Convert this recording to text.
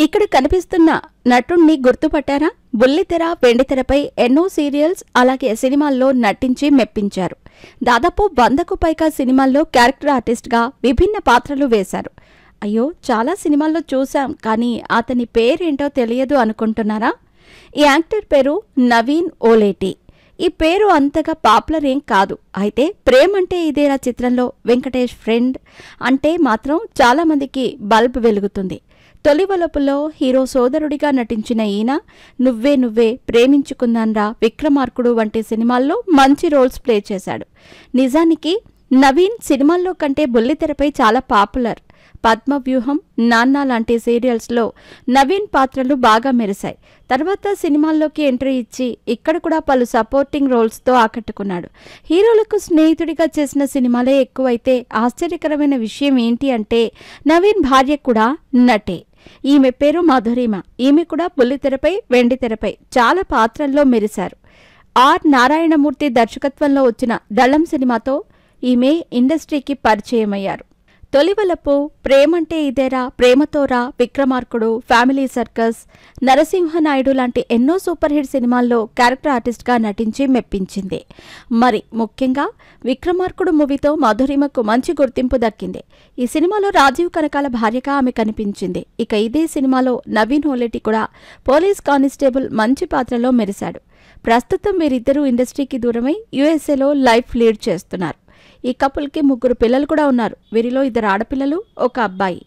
ఇక్కడ కనిపిస్తున్న నటుణ్ణి గుర్తుపట్టారా? బుల్లితెర, వెండితెరపై ఎన్నో సీరియల్స్ అలాగే సినిమాల్లో నటించి మెప్పించారు. దాదాపు 100కు పైగా సినిమాల్లో క్యారెక్టర్ ఆర్టిస్ట్గా విభిన్న పాత్రలు వేశారు. అయ్యో, చాలా సినిమాల్లో చూశాం, కానీ అతని పేరేంటో తెలియదు అనుకుంటున్నారా? ఈ యాక్టర్ పేరు నవీన్ ఓలేటి. ఈ పేరు అంతగా పాపులర్ ఏం కాదు. అయితే ప్రేమంటే ఇదేరా చిత్రంలో వెంకటేష్ ఫ్రెండ్ అంటే మాత్రం చాలామందికి బల్బ్ వెలుగుతుంది. తొలి వలపులో హీరో సోదరుడిగా నటించిన ఈయన నువ్వే నువ్వే, ప్రేమించుకుందాన్రా, విక్రమార్కుడు వంటి సినిమాల్లో మంచి రోల్స్ ప్లే చేశాడు. నిజానికి నవీన్ సినిమాల్లో కంటే బుల్లితెరపై చాలా పాపులర్. పద్మవ్యూహం, నాన్న లాంటి సీరియల్స్లో నవీన్ పాత్రలు బాగా మెరిశాయి. తర్వాత సినిమాల్లోకి ఎంట్రీ ఇచ్చి ఇక్కడ కూడా పలు సపోర్టింగ్ రోల్స్తో ఆకట్టుకున్నాడు. హీరోలకు స్నేహితుడిగా చేసిన సినిమాలే ఎక్కువైతే ఆశ్చర్యకరమైన విషయం ఏంటి అంటే నవీన్ భార్య కూడా నటే. ఈమె పేరు మధురిమ. ఈమె కూడా బుల్లితెరపై, వెండితెరపై చాలా పాత్రల్లో మెరిశారు. ఆర్ నారాయణమూర్తి దర్శకత్వంలో వచ్చిన దళం సినిమాతో ఈమె ఇండస్ట్రీకి పరిచయమయ్యారు. తొలివలపు, ప్రేమంటే ఇదేరా, ప్రేమతోరా, విక్రమార్కుడు, ఫ్యామిలీ సర్కస్, నరసింహనాయుడు లాంటి ఎన్నో సూపర్ హిట్ సినిమాల్లో క్యారెక్టర్ ఆర్టిస్ట్గా నటించి మెప్పించింది. మరి ముఖ్యంగా విక్రమార్కుడు మూవీతో మధురిమకు మంచి గుర్తింపు దక్కింది. ఈ సినిమాలో రాజీవ్ కనకాల భార్యగా ఆమె కనిపించింది. ఇక ఇదే సినిమాలో నవీన్ ఓలేటి కూడా పోలీస్ కానిస్టేబుల్ మంచి పాత్రలో మెరిశాడు. ప్రస్తుతం వీరిద్దరూ ఇండస్ట్రీకి దూరమై యుఎస్ఏలో లైఫ్ లీడ్ చేస్తున్నారు. ఈ కపుల్కి 3 పిల్లలు కూడా ఉన్నారు. వీరిలో 2 ఆడపిల్లలు, 1 అబ్బాయి.